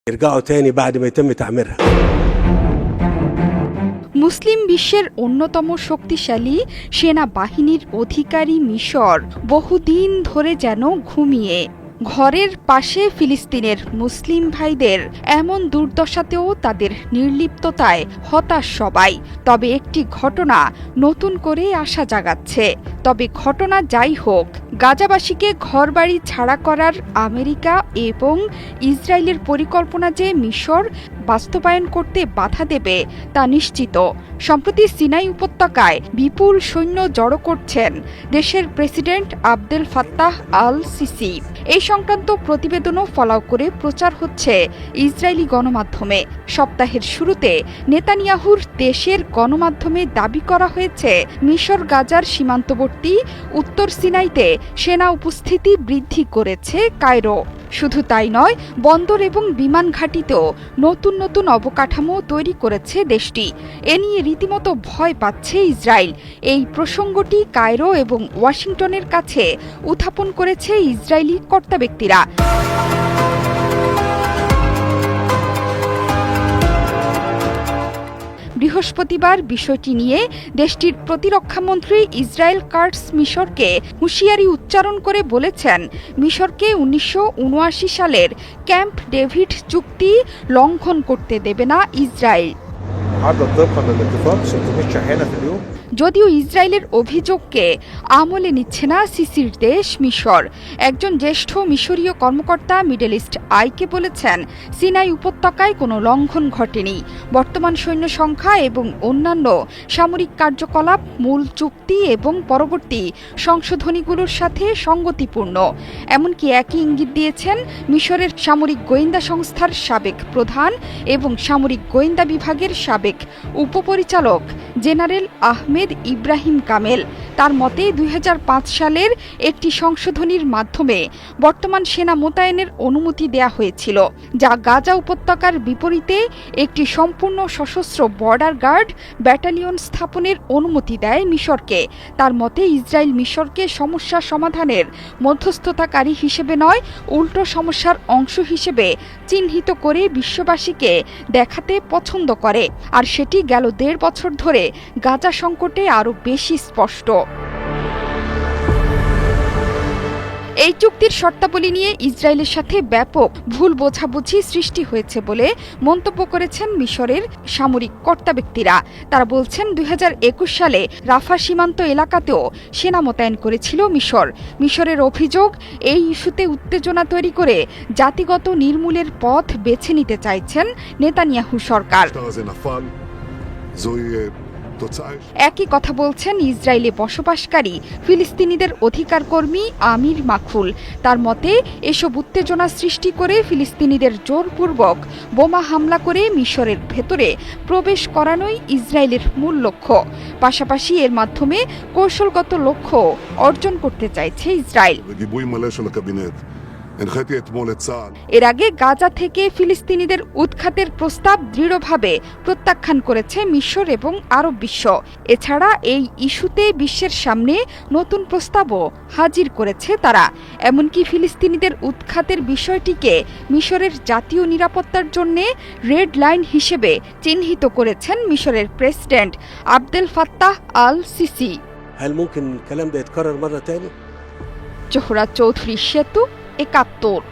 يرجعوا تاني بعد ما يتم تعميرها। মুসলিম বিশ্বের অন্যতম শক্তিশালী সেনাবাহিনীর অধিকারী মিশর বহুদিন ধরে যেন ঘুমিয়ে। ঘরের পাশে ফিলিস্তিনের মুসলিম ভাইদের এমন দুর্দশাতেও তাদের নির্লিপ্ততায় হতাশ সবাই। তবে একটি ঘটনা নতুন করে আশা জাগাচ্ছে। তবে ঘটনা যাই হোক, গাজাবাসীকে ঘরবাড়ি ছাড়া করার আমেরিকা এবং ইসরায়েলের পরিকল্পনা যে মিশর বাস্তবায়ন করতে বাধা দেবে তা নিশ্চিত। সম্প্রতি সিনাই উপত্যকায় বিপুল সৈন্য জড়ো করছেন দেশের president Abdel Fattah al CC. এই সংক্রান্ত প্রতিবেদনও ফলাও করে প্রচার হচ্ছে ইসরায়েলি গণমাধ্যমে। সপ্তাহের শুরুতে নেতানিয়াহুর দেশের গণমাধ্যমে দাবি করা হয়েছে মিশর গাজার সীমান্তবর্তী উত্তর সিনাইতে সেনা উপস্থিতি বৃদ্ধি করেছে কায়রো। শুধু তাই নয়, বন্দর এবং বিমান ঘাঁটিতেও নতুন নতুন অবকাঠামো তৈরি করেছে দেশটি। এ নিয়ে রীতিমতো ভয় পাচ্ছে ইসরায়েল। এই প্রসঙ্গটি কায়রো এবং ওয়াশিংটনের কাছে উত্থাপন করেছে ইসরায়েলি কর্তা ব্যক্তিরা। বৃহস্পতিবার বিষয়টি নিয়ে দেশটির প্রতিরক্ষামন্ত্রী ইসরায়েল কাটস মিশরকে হুঁশিয়ারি উচ্চারণ করে বলেছেন, মিশরকে 1979 সালের ক্যাম্প ডেভিড চুক্তি লঙ্ঘন করতে দেবে না ইসরায়েল। যদিও ইসরায়েলের অভিযোগকে আমলে নিচ্ছে না সিসির দেশ মিশর। একজন জ্যেষ্ঠ মিশরীয় কর্মকর্তা মিডল ইস্ট আইকে বলেছেন, সিনাই উপত্যকায় কোনো লঙ্ঘন ঘটেনি। বর্তমান সৈন্য সংখ্যা এবং অন্যান্য সামরিক কার্যকলাপ মূল চুক্তি এবং পরবর্তী সংশোধনীগুলোর সাথে সঙ্গতিপূর্ণ। এমনকি একই ইঙ্গিত দিয়েছেন মিশরের সামরিক গোয়েন্দা সংস্থার সাবেক প্রধান এবং সামরিক গোয়েন্দা বিভাগের সাবেক উপপরিচালক জেনারেল আহমেদ ইব্রাহিম কামেল। তার মতে 2005 সালের একটি সংশোধনীর মাধ্যমে বর্তমান সেনা মোতায়েনের অনুমতি দেয়া হয়েছিল, যা গাজা উপত্যকার বিপরীতে একটি সম্পূর্ণ সশস্ত্র বর্ডার গার্ড ব্যাটালিয়ন স্থাপনের অনুমতি দেয় মিশরকে। তার মতে ইসরায়েল মিশরকে সমস্যা সমাধানের মধ্যস্থতাকারী হিসেবে নয়, উল্টো সমস্যার অংশ হিসেবে চিহ্নিত করে বিশ্ববাসীকে দেখাতে পছন্দ করে। আর সেটি গেল 1.5 বছর ধরে গাজা সংকটে আরও বেশি স্পষ্ট। এই চুক্তির শর্তাবলী নিয়ে ইসরায়েলের সাথে ব্যাপক ভুল বোঝাবুঝি সৃষ্টি হয়েছে বলে মন্তব্য করেছেন মিশরের সামরিক কর্তা ব্যক্তিরা। তারা বলছেন, 2021 সালে রাফা সীমান্ত এলাকাতেও সেনা মোতায়েন করেছিল মিশর। মিশরের অভিযোগ, এই ইস্যুতে উত্তেজনা তৈরি করে জাতিগত নির্মূলের পথ বেছে নিতে চাইছেন নেতানিয়াহু সরকার। একই কথা বলছেন ইসরায়েলে বসবাসকারী ফিলিস্তিনিদের অধিকার কর্মী আমির মাখুল। তার মতে, এসব উত্তেজনা সৃষ্টি করে ফিলিস্তিনিদের জোরপূর্বক বোমা হামলা করে মিশরের ভেতরে প্রবেশ করানোই ইসরায়েলের মূল লক্ষ্য। পাশাপাশি এর মাধ্যমে কৌশলগত লক্ষ্য অর্জন করতে চাইছে ইসরায়েল। এর আগে গাজা থেকে ফিলিস্তিনিদের উৎখাতের প্রস্তাব দৃঢ়ভাবে প্রত্যাখ্যান করেছে মিশর এবং আরব বিশ্ব। এছাড়া এই ইস্যুতে বিশ্বের সামনে নতুন প্রস্তাবও হাজির করেছে তারা। এমনকি ফিলিস্তিনিদের উৎখাতের বিষয়টিকে মিশরের জাতীয় নিরাপত্তার জন্য রেড লাইন হিসেবে চিহ্নিত করেছেন মিশরের president Abdel Fattah al CC. Zohra Chowdhury সেতু, 71।